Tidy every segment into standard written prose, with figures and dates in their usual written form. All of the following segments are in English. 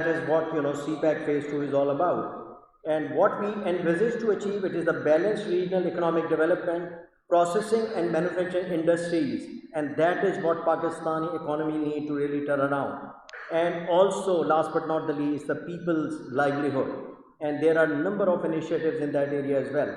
That is what CPEC Phase 2 is all about. And what we envisage to achieve, it is the balanced regional economic development, processing and manufacturing industries, and that is what Pakistani economy need to really turn around. And also, last but not the least, the people's livelihood. And there are a number of initiatives in that area as well.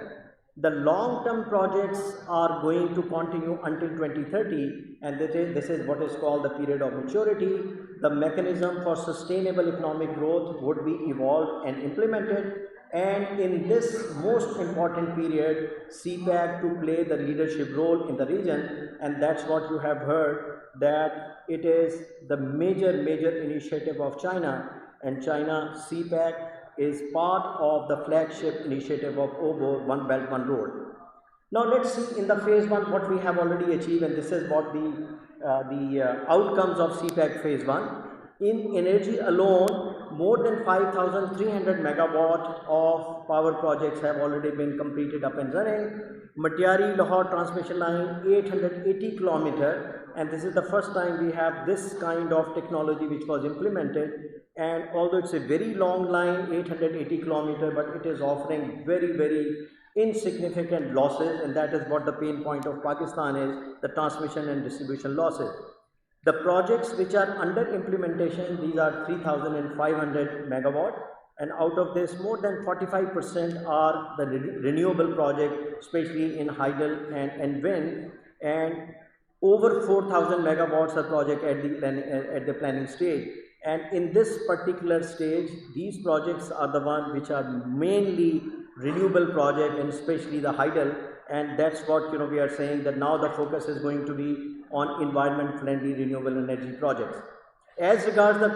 The long-term projects are going to continue until 2030, and this is what is called the period of maturity. The mechanism for sustainable economic growth would be evolved and implemented, and in this most important period, CPEC to play the leadership role in the region, and that's what you have heard, that it is the major initiative of China, and China CPEC is part of the flagship initiative of OBOR, One Belt, One Road. Now let's see in the phase 1 what we have already achieved, and this is what the outcomes of CPEC phase 1. In energy alone, more than 5,300 megawatt of power projects have already been completed up and running. Matiari Lahore transmission line 880 kilometer, and this is the first time we have this kind of technology which was implemented. And although it's a very long line, 880 kilometer, but it is offering very insignificant losses, and that is what the pain point of Pakistan is, the transmission and distribution losses. The projects which are under implementation, these are 3,500 megawatt, and out of this more than 45% are the renewable project, especially in hydel and wind, and over 4,000 megawatts are project at the planning stage. And in this particular stage, these projects are the ones which are mainly renewable project, and especially the hydel, and that's what we are saying, that now the focus is going to be on environment friendly renewable energy projects. As regards the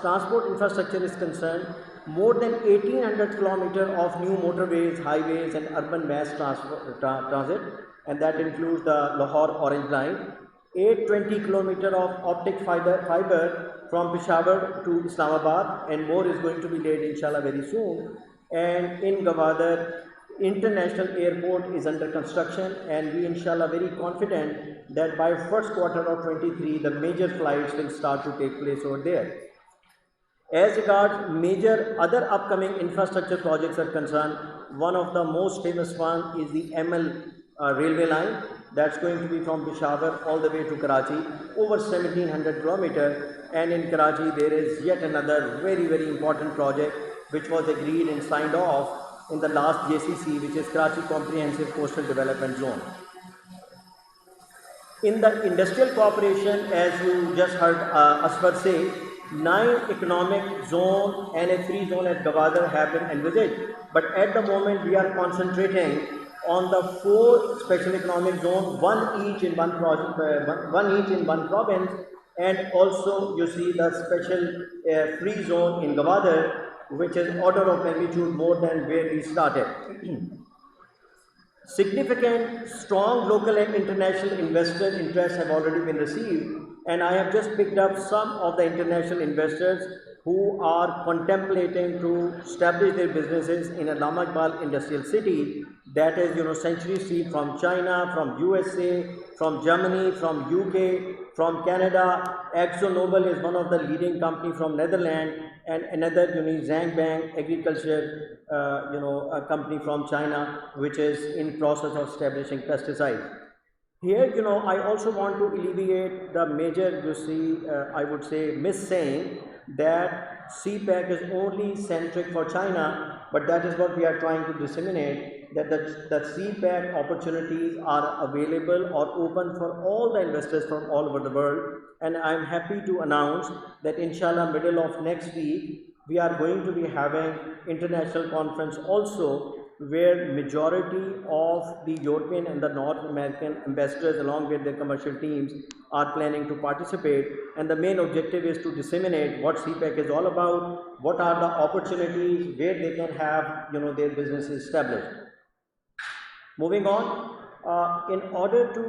transport infrastructure is concerned, more than 1,800 kilometers of new motorways, highways and urban mass transit, and that includes the Lahore Orange Line, 820 kilometers of optic fiber from Peshawar to Islamabad, and more is going to be laid inshallah very soon. And in Gwadar, International Airport is under construction, and we inshallah very confident that by first quarter of 23 the major flights will start to take place over there. As regards major other upcoming infrastructure projects are concerned, one of the most famous one is the ML railway line, that's going to be from Peshawar all the way to Karachi, over 1700 kilometers. And in Karachi there is yet another very important project which was agreed and signed off in the last JCC, which is Karachi Comprehensive Coastal Development Zone. In the industrial cooperation, as you just heard Aswar say, 9 economic zone and a free zone at Gwadar have been envisaged, but at the moment we are concentrating on the 4 special economic zones, one each in one province, and also you see the special free zone in Gwadar, which is order of magnitude more than where we started. Significant, strong local and international investor interest have already been received, and I have just picked up some of the international investors who are contemplating to establish their businesses in a Allama Iqbal industrial city, that is Century Steel from China, from USA, from Germany, from UK, from Canada. AkzoNobel is one of the leading company from Netherlands, and another Zhang Bang agriculture a company from China which is in process of establishing pesticides. Here I also want to alleviate the major I would say mis-saying that CPEC is only centric for China, but that is what we are trying to disseminate, that the CPEC opportunities are available or open for all the investors from all over the world. And I am happy to announce that inshallah middle of next week we are going to be having international conference also, where majority of the European and the North American ambassadors along with their commercial teams are planning to participate, and the main objective is to disseminate what CPEC is all about, what are the opportunities where they can have their businesses established. Moving on, in order to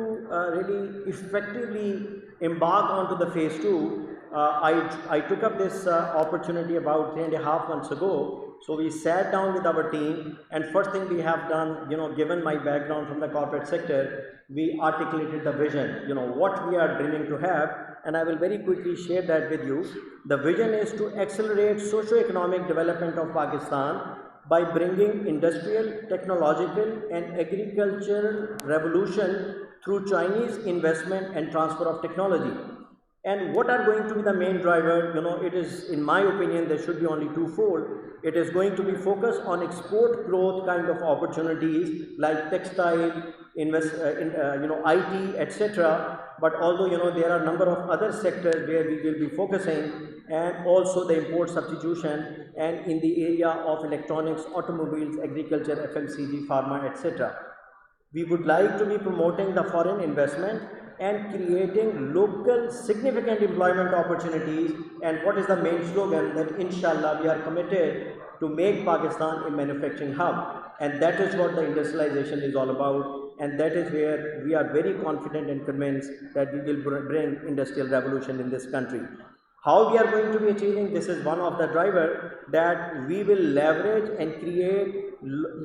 really effectively embark onto the phase 2, I took up this opportunity about 3.5 months ago. So we sat down with our team, and first thing we have done, given my background from the corporate sector, we articulated the vision, what we are dreaming to have, and I will very quickly share that with you. The vision is to accelerate socio-economic development of Pakistan by bringing industrial, technological and agricultural revolution through Chinese investment and transfer of technology. And what are going to be the main driver? It is, in my opinion, there should be only twofold. It is going to be focused on export growth kind of opportunities like textile, IT, etc. But although there are a number of other sectors where we will be focusing, and also the import substitution, and in the area of electronics, automobiles, agriculture, FMCG, pharma, etc. We would like to be promoting the foreign investment and creating local significant employment opportunities. And what is the main slogan? That inshallah we are committed to make Pakistan a manufacturing hub, and that is what the industrialization is all about, and that is where we are very confident and convinced that we will bring industrial revolution in this country. How we are going to be achieving this is one of the driver, that we will leverage and create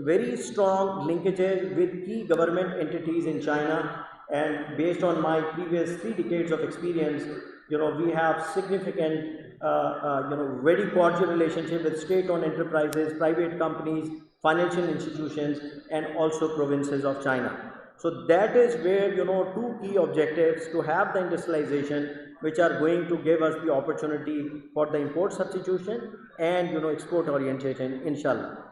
very strong linkages with key government entities in China. And based on my previous 3 decades of experience, we have significant, very cordial relationship with state-owned enterprises, private companies, financial institutions, and also provinces of China. So that is where, 2 key objectives to have the industrialization, which are going to give us the opportunity for the import substitution and, export orientation, inshallah.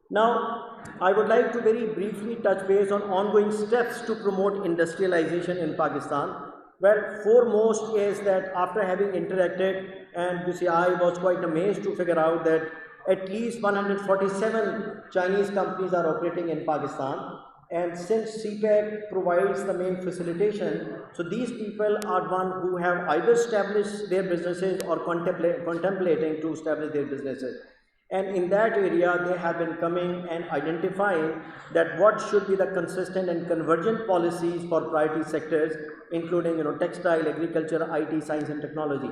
Now, I would like to very briefly touch base on ongoing steps to promote industrialization in Pakistan. Well, foremost is that after having interacted, and you see, I was quite amazed to figure out that at least 147 Chinese companies are operating in Pakistan. And since CPEC provides the main facilitation, so these people are one who have either established their businesses or contemplating to establish their businesses. And in that area, they have been coming and identifying that what should be the consistent and convergent policies for priority sectors, including textile, agriculture, IT, science and technology.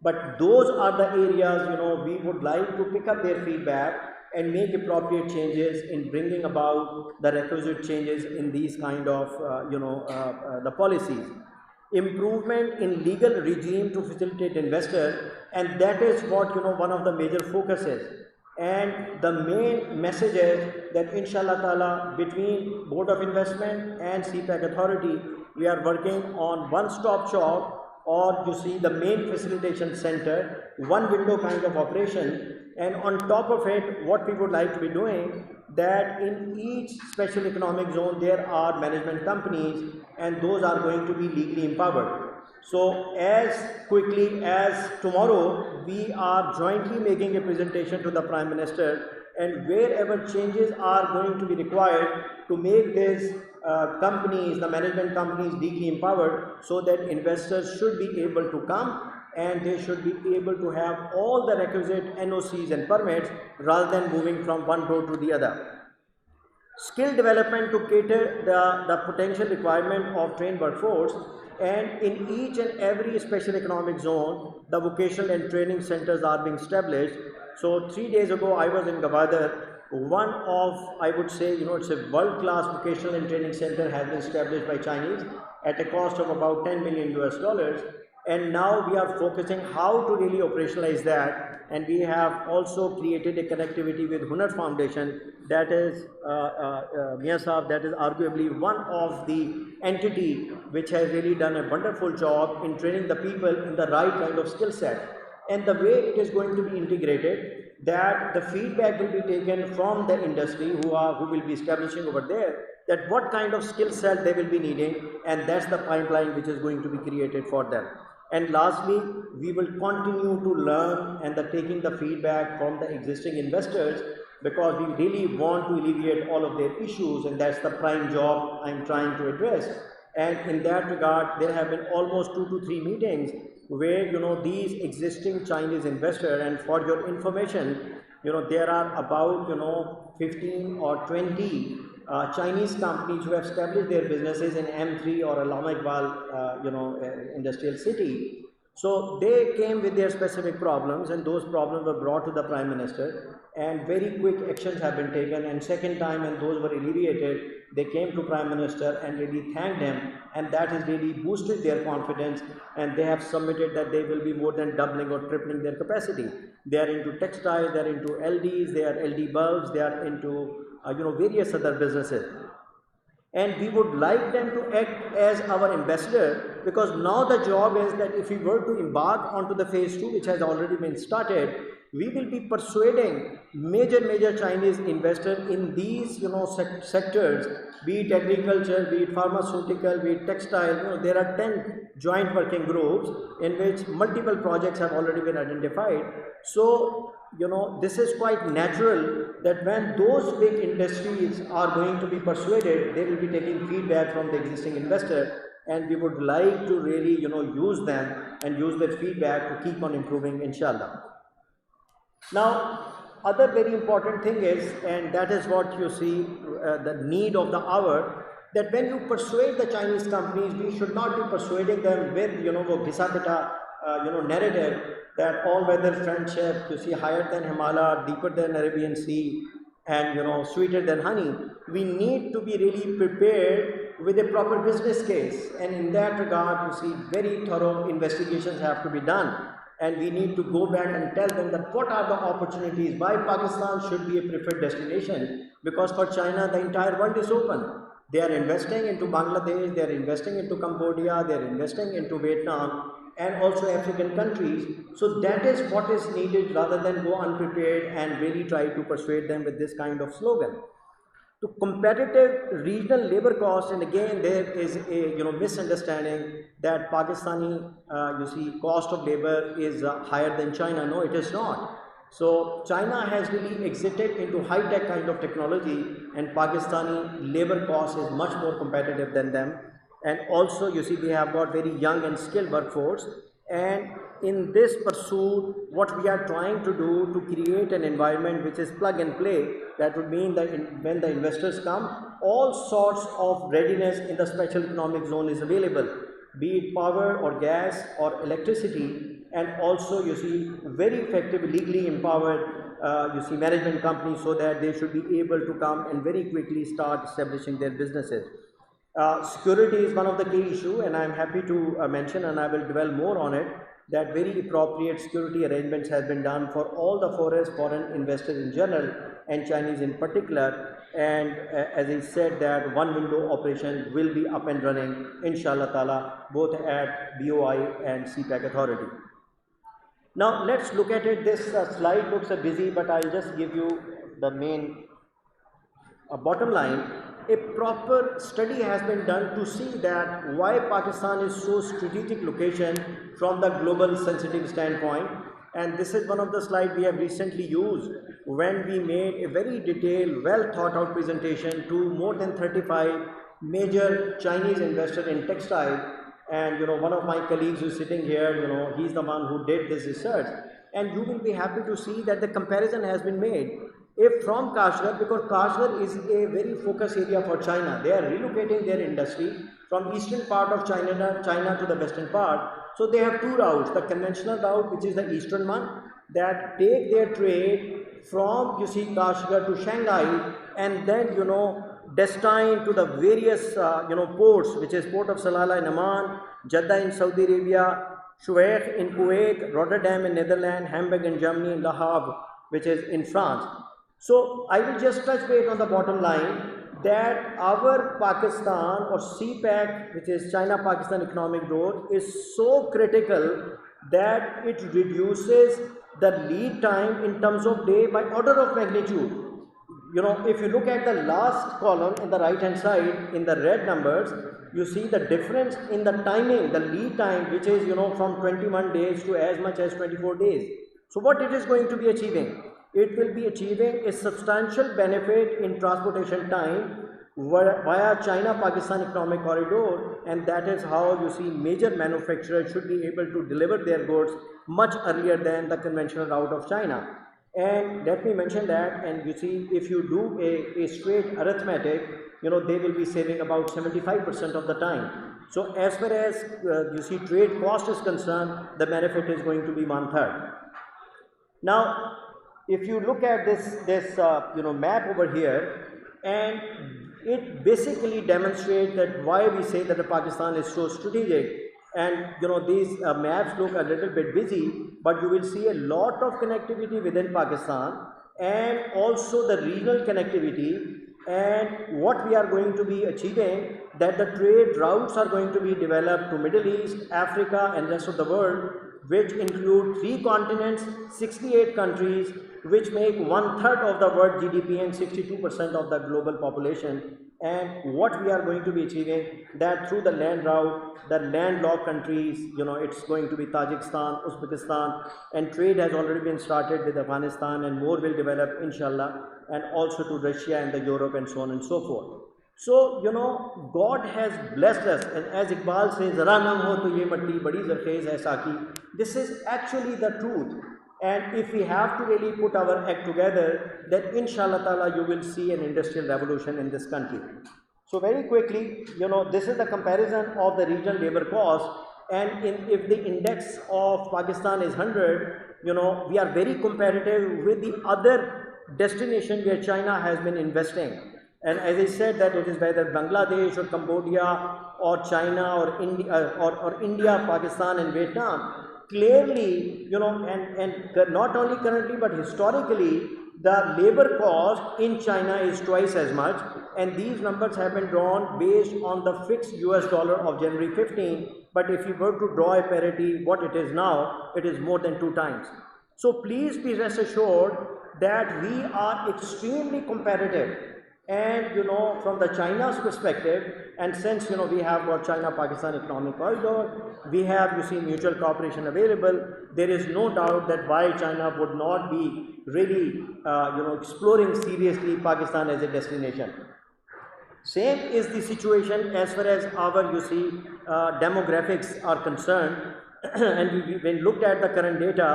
But those are the areas, we would like to pick up their feedback and make appropriate changes in bringing about the requisite changes in these kind of, the policies. Improvement in legal regime to facilitate investors, and that is what, one of the major focuses. And the main message is that inshallah ta'ala, between Board of Investment and CPEC Authority, we are working on one-stop shop, or you see the main facilitation center, one window kind of operation. And on top of it, what we would like to be doing, that in each special economic zone there are management companies, and those are going to be legally empowered. So as quickly as tomorrow, we are jointly making a presentation to the Prime Minister, and wherever changes are going to be required to make these companies, the management companies, legally empowered, so that investors should be able to come and they should be able to have all the requisite NOCs and permits rather than moving from one door to the other. Skill development to cater the potential requirement of trained workforce, and in each and every special economic zone, the vocational and training centers are being established. So 3 days ago, I was in Gavadir. One of, I would say, it's a world-class vocational and training center has been established by Chinese at a cost of about $10 million US. And now we are focusing how to really operationalize that, and we have also created a connectivity with Hunar Foundation, that is Mia Saab, that is arguably one of the entity which has really done a wonderful job in training the people in the right kind of skill set. And the way it is going to be integrated, that the feedback will be taken from the industry who will be establishing over there, that what kind of skill set they will be needing, and that's the pipeline which is going to be created for them. And lastly, we will continue to learn and taking the feedback from the existing investors, because we really want to alleviate all of their issues, and that's the prime job I'm trying to address. And in that regard, there have been almost 2 to 3 meetings where these existing Chinese investors, and for your information, there are about 15 or 20 Chinese companies who have established their businesses in M3 or Allama Iqbal, industrial city. So they came with their specific problems, and those problems were brought to the Prime Minister, and very quick actions have been taken. And second time, when those were alleviated, they came to Prime Minister and really thanked him and that has really boosted their confidence, and they have submitted that they will be more than doubling or tripling their capacity. They are into textiles, they are into LDs, they are LD bulbs, they are into various other businesses, and we would like them to act as our ambassador, because now the job is that if we were to embark onto the phase 2, which has already been started, we will be persuading major Chinese investors in these sectors, be it agriculture, be it pharmaceutical, be it textile. There are 10 joint working groups in which multiple projects have already been identified. So this is quite natural that when those big industries are going to be persuaded, they will be taking feedback from the existing investor, and we would like to really use them and use that feedback to keep on improving, inshallah. Now, other very important thing is, and that is what you see, the need of the hour, that when you persuade the Chinese companies, we should not be persuading them with Ghisapita narrative that all weather friendship, higher than Himalaya, deeper than Arabian Sea, and sweeter than honey. We need to be really prepared with a proper business case, and in that regard, very thorough investigations have to be done. And we need to go back and tell them that what are the opportunities, why Pakistan should be a preferred destination, because for China the entire world is open. They are investing into Bangladesh, they are investing into Cambodia, they are investing into Vietnam, and also African countries. So that is what is needed, rather than go unprepared and really try to persuade them with this kind of slogan. To competitive regional labor costs, and again there is a misunderstanding that Pakistani cost of labor is higher than China. No, it is not. So China has really exited into high-tech kind of technology, and Pakistani labor cost is much more competitive than them. And also they have got very young and skilled workforce, and in this pursuit, what we are trying to do to create an environment which is plug and play, that would mean that when the investors come, all sorts of readiness in the special economic zone is available, be it power or gas or electricity, and also very effective, legally empowered management companies, so that they should be able to come and very quickly start establishing their businesses. Security is one of the key issues, and I am happy to mention, and I will dwell more on it, that very appropriate security arrangements have been done for all the foreign investors in general, and Chinese in particular. And as I said, that one window operation will be up and running, inshallah ta'ala, both at BOI and CPEC authority. Now let's look at it. This slide looks busy, but I'll just give you the main bottom line. A proper study has been done to see that why Pakistan is so strategic location from the global sensitive standpoint, and this is one of the slides we have recently used when we made a very detailed, well thought out presentation to more than 35 major Chinese investors in textile. And one of my colleagues who's sitting here, he's the one who did this research, and you will be happy to see that the comparison has been made. If from Kashgar, because Kashgar is a very focus area for China, they are relocating their industry from eastern part of China to the western part. So they have two routes: the conventional route, which is the eastern one, that take their trade from Kashgar to Shanghai, and then destined to the various ports, which is Port of Salalah in Amman, Jeddah in Saudi Arabia, Shueikh in Kuwait, Rotterdam in Netherlands, Hamburg in Germany, and Le Havre, which is in France. So I will just touch base on the bottom line that our Pakistan or CPEC, which is China-Pakistan Economic Growth, is so critical that it reduces the lead time in terms of day by order of magnitude. If you look at the last column in the right hand side in the red numbers, you see the difference in the timing, the lead time, which is from 21 days to as much as 24 days. So what it is going to be achieving? It will be achieving a substantial benefit in transportation time via China-Pakistan Economic Corridor, and that is how major manufacturers should be able to deliver their goods much earlier than the conventional route of China. And let me mention that, and if you do a straight arithmetic, they will be saving about 75% of the time. So as far as trade cost is concerned, the benefit is going to be 1/3. Now, if you look at this map over here, and it basically demonstrates that why we say that the Pakistan is so strategic. And these maps look a little bit busy, but you will see a lot of connectivity within Pakistan, and also the regional connectivity, and what we are going to be achieving, that the trade routes are going to be developed to Middle East, Africa and rest of the world, which include 3 continents, 68 countries, which make 1/3 of the world GDP and 62% of the global population. And what we are going to be achieving, that through the land route, the landlocked countries, it's going to be Tajikistan, Uzbekistan, and trade has already been started with Afghanistan, and more will develop inshallah, and also to Russia and the Europe and so on and so forth. So, God has blessed us, and as Iqbal says, "Zara na ho to ye matti badi zarkhez hai saki." This is actually the truth. And if we have to really put our act together, then inshallah ta'ala you will see an industrial revolution in this country. So very quickly, this is the comparison of the regional labor cost, and if the index of Pakistan is 100, we are very competitive with the other destination where China has been investing. And as I said, that it is whether Bangladesh or Cambodia or China or India, Pakistan and Vietnam. Clearly, and not only currently but historically, the labor cost in China is twice as much, and these numbers have been drawn based on the fixed US dollar of January 15. But if you were to draw a parity, what it is now, it is more than 2 times. So please be rest assured that we are extremely competitive. And from the China's perspective, and since we have got China-Pakistan economic corridor, we have mutual cooperation available. There is no doubt that why China would not be really exploring seriously Pakistan as a destination. Same is the situation as far as our demographics are concerned. And when looked at the current data,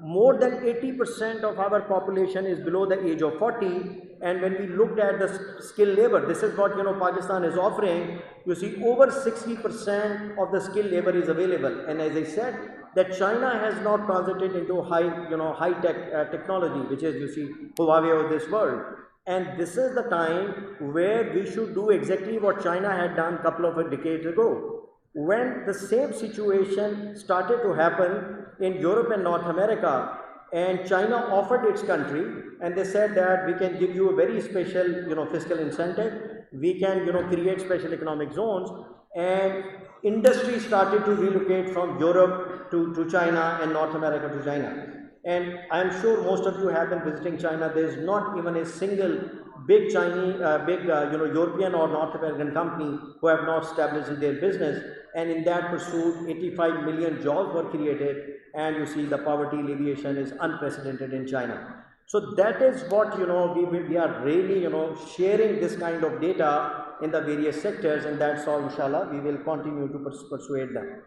more than 80% of our population is below the age of 40. And when we looked at the skilled labor, this is what Pakistan is offering. Over 60% of the skilled labor is available. And as I said, that China has not transited into high tech technology, which is Huawei of this world. And this is the time where we should do exactly what China had done a couple of decades ago. When the same situation started to happen in Europe and North America, and China offered its country, and they said that we can give you a very special fiscal incentive, we can create special economic zones, and industry started to relocate from Europe to China and North America to China. And I am sure most of you have been visiting China. There is not even a single big Chinese, European or North American company who have not established their business. And in that pursuit, 85 million jobs were created, and the poverty alleviation is unprecedented in China. So that is what we are really sharing this kind of data in the various sectors, and that's all inshallah we will continue to persuade them.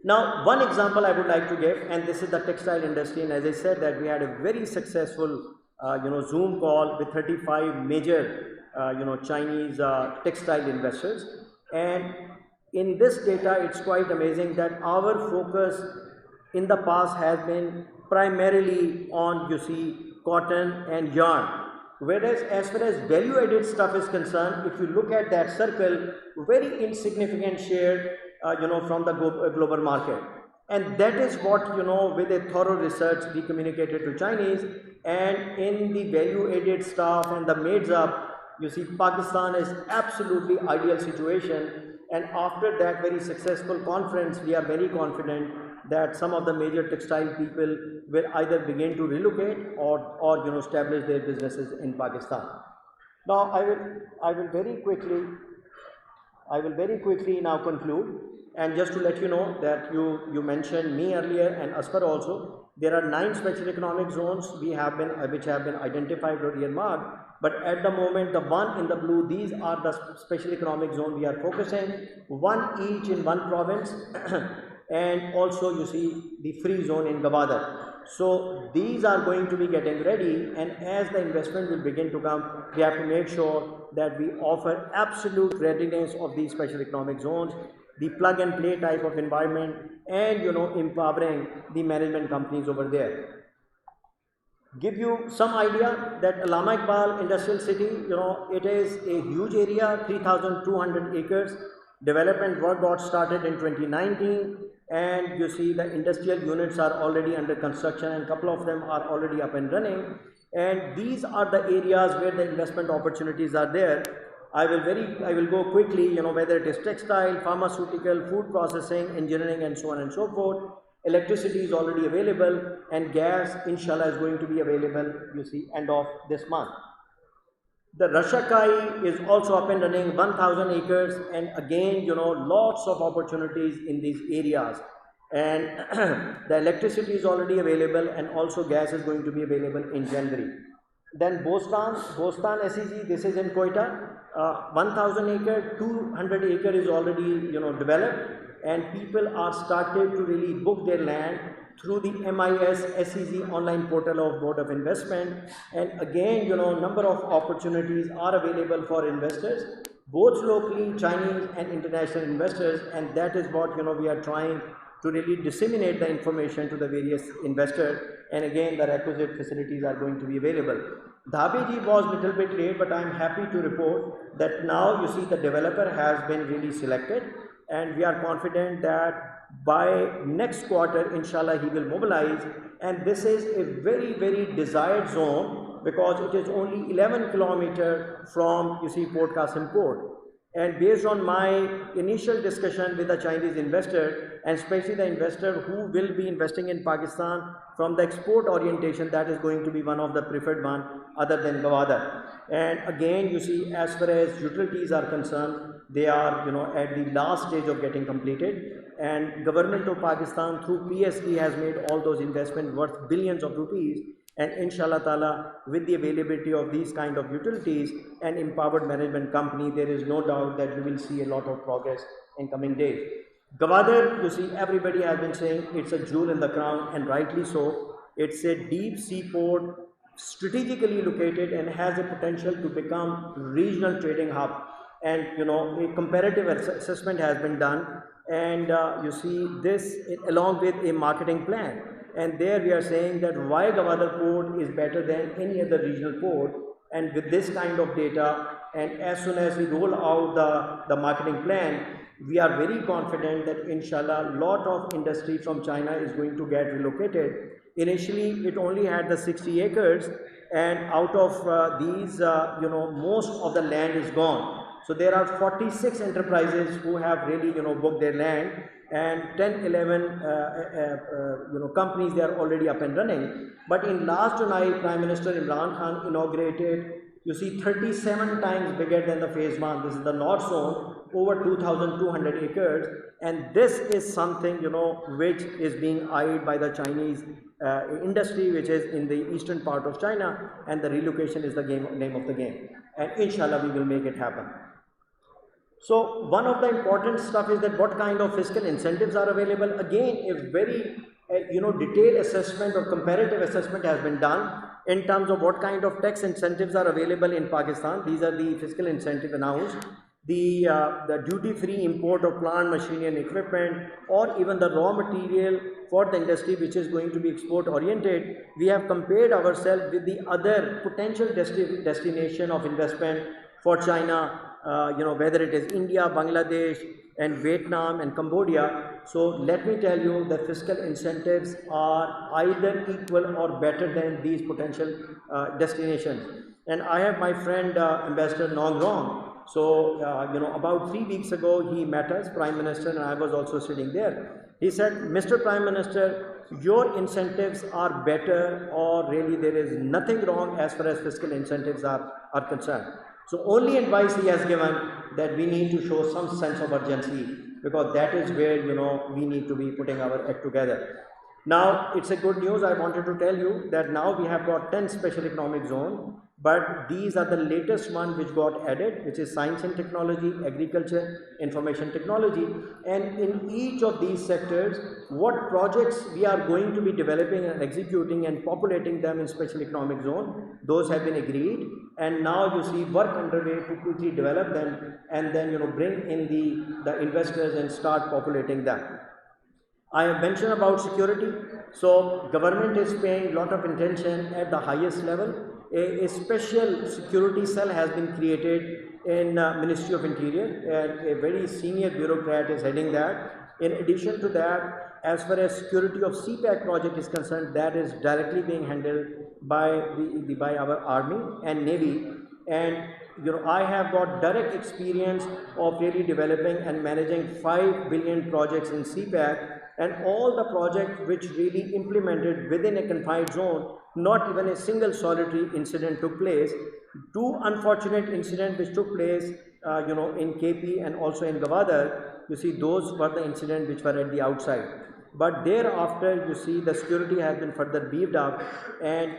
Now, one example I would like to give, and this is the textile industry, and as I said that we had a very successful Zoom call with 35 major Chinese textile investors. And in this data, it's quite amazing that our focus in the past has been primarily on cotton and yarn. Whereas as far as value added stuff is concerned, if you look at that circle, very insignificant share from the global market. And that is what with a thorough research we communicated to Chinese. And in the value added stuff and the mades up, Pakistan is absolutely ideal situation. And after that very successful conference, we are very confident that some of the major textile people will either begin to relocate or establish their businesses in Pakistan. Now I will very quickly now conclude. And just to let you know that you mentioned me earlier and Asfar also, there are 9 special economic zones which have been identified or earmarked. But at the moment, the one in the blue, these are the special economic zone we are focusing, one each in one province, and also the free zone in Gwadar. So these are going to be getting ready, and as the investment will begin to come, we have to make sure that we offer absolute readiness of these special economic zones, the plug and play type of environment, and empowering the management companies over there. Give you some idea that Allama Iqbal Industrial City, it is a huge area, 3,200 acres. Development work got started in 2019, and you see the industrial units are already under construction, and a couple of them are already up and running. And these are the areas where the investment opportunities are there. I will go quickly, whether it is textile, pharmaceutical, food processing, engineering, and so on and so forth. Electricity is already available, and gas, inshallah, is going to be available, you see, end of this month. The Rashakai is also up and running, 1,000 acres, and again, lots of opportunities in these areas. And the electricity is already available, and also gas is going to be available in January. Then Bostan SEZ, this is in Quetta, 1,000 acre, 200 acre is already, developed, and people are started to really book their land through the MIS SEZ online portal of Board of Investment. And again, number of opportunities are available for investors, both locally, Chinese and international investors, and that is what, we are trying to really disseminate the information to the various investors, and again the requisite facilities are going to be available. Dhabi was a little bit late, but I am happy to report that now you see the developer has been really selected, and we are confident that by next quarter, inshallah, he will mobilize, and this is a very, very desired zone because it is only 11 kilometers from, you see, Port Qasim Port. And based on my initial discussion with the Chinese investor, and especially the investor who will be investing in Pakistan from the export orientation, that is going to be one of the preferred one other than Gwadar. And again, you see, as far as utilities are concerned, they are, at the last stage of getting completed. And government of Pakistan through PSD has made all those investments worth billions of rupees. And inshallah ta'ala, with the availability of these kind of utilities and empowered management company, there is no doubt that you will see a lot of progress in coming days. Gwadar, you see, everybody has been saying it's a jewel in the crown, and rightly so. It's a deep seaport, strategically located, and has a potential to become regional trading hub. And a comparative assessment has been done, and you see this along with a marketing plan. And there we are saying that why Gwadar port is better than any other regional port. And with this kind of data, and as soon as we roll out the marketing plan, we are very confident that inshallah lot of industry from China is going to get relocated. Initially it only had the 60 acres, and out of these most of the land is gone. So there are 46 enterprises who have really booked their land, and 10-11 companies, they are already up and running. But in last night, Prime Minister Imran Khan inaugurated, you see, 37 times bigger than the phase 1. This is the North Zone, over 2,200 acres, and this is something which is being eyed by the Chinese industry, which is in the eastern part of China, and the relocation is the name of the game, and inshallah we will make it happen. So one of the important stuff is that what kind of fiscal incentives are available. Again, a very detailed assessment or comparative assessment has been done in terms of what kind of tax incentives are available in Pakistan. These are the fiscal incentive announced. The duty-free import of plant, machinery and equipment, or even the raw material for the industry which is going to be export oriented. We have compared ourselves with the other potential destination of investment for China, whether it is India, Bangladesh and Vietnam and Cambodia. So let me tell you, the fiscal incentives are either equal or better than these potential destinations. And I have my friend Ambassador Nong Rong. So about 3 weeks ago he met us, Prime Minister, and I was also sitting there. He said, Mr. Prime Minister, your incentives are better, or really there is nothing wrong as far as fiscal incentives are concerned. So only advice he has given that we need to show some sense of urgency, because that is where we need to be putting our act together. Now it's a good news. I wanted to tell you that now we have got 10 special economic zones, but these are the latest one which got added, which is science and technology, agriculture, information technology. And in each of these sectors, what projects we are going to be developing and executing and populating them in special economic zone, those have been agreed. And now you see work underway to quickly develop them, and then bring in the investors and start populating them. I have mentioned about security. So government is paying a lot of attention at the highest level. A special security cell has been created in Ministry of Interior, and a very senior bureaucrat is heading that. In addition to that, as far as security of CPAC project is concerned, that is directly being handled by by our Army and Navy. And I have got direct experience of really developing and managing 5 billion projects in CPAC, and all the projects which really implemented within a confined zone, not even a single solitary incident took place. Two unfortunate incidents which took place, in KP and also in Gwadar, you see, those were the incidents which were at the outside. But thereafter, you see, the security has been further beefed up, and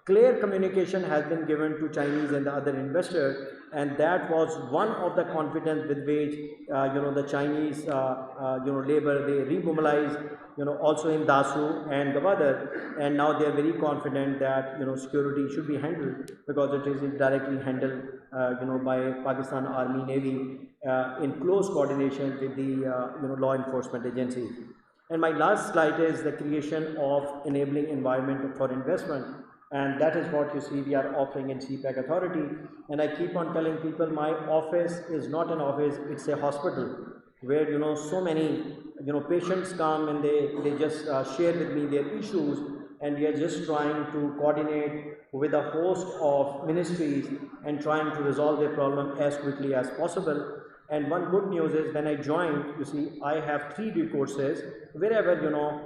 clear communication has been given to Chinese and the other investors, and that was one of the confidence with which the Chinese labor, they remobilized also in Dasu and Gwadar, and now they are very confident that security should be handled, because it is directly handled by Pakistan Army, Navy, in close coordination with the law enforcement agencies. And my last slide is the creation of enabling environment for investment, and that is what you see we are offering in CPAC Authority. And I keep on telling people, my office is not an office, it's a hospital, where so many patients come and they just share with me their issues, and we are just trying to coordinate with a host of ministries and trying to resolve their problem as quickly as possible. And one good news is, when I joined, you see, I have 3 recourses wherever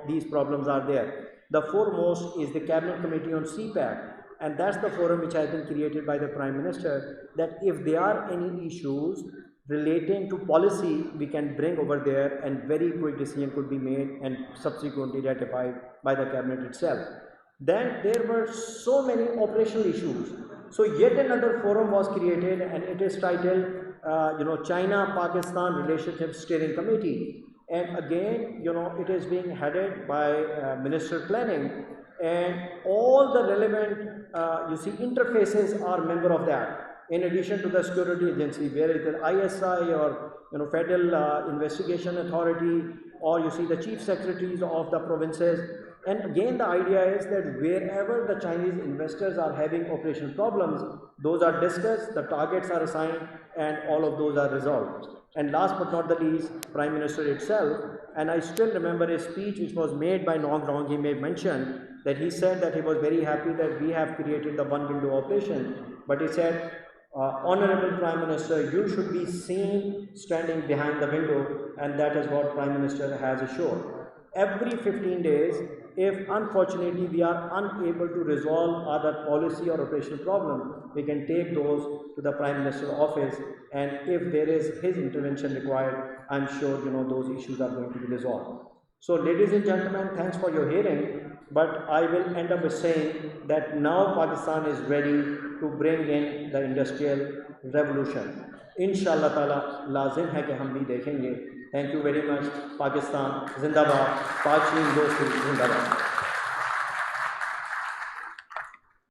these problems are there. The foremost is the Cabinet Committee on CPAC, and that's the forum which has been created by the Prime Minister, that if there are any issues relating to policy, we can bring over there, and very quick decision could be made and subsequently ratified by the Cabinet itself. Then there were so many operational issues. So yet another forum was created, and it is titled China-Pakistan Relationship Steering Committee. And again, it is being headed by Minister Planning, and all the relevant, interfaces are member of that. In addition to the security agency, where it is ISI or Federal Investigation Authority, or the chief secretaries of the provinces. And again, the idea is that wherever the Chinese investors are having operational problems, those are discussed, the targets are assigned, and all of those are resolved. And last but not the least, Prime Minister itself, and I still remember a speech which was made by Nong Rong. He may mention that he said that he was very happy that we have created the one window operation, but he said, Honorable Prime Minister, you should be seen standing behind the window, and that is what Prime Minister has assured. Every 15 days, if unfortunately we are unable to resolve other policy or operational problem, we can take those to the Prime Minister's office, and if there is his intervention required, I'm sure those issues are going to be resolved. So ladies and gentlemen, thanks for your hearing, but I will end up with saying that now Pakistan is ready to bring in the industrial revolution. Inshallah Taala lazim hai कि हम भी देखेंगे. Thank you very much. Pakistan Zindabad. Paak Cheen Dosti Zindabad.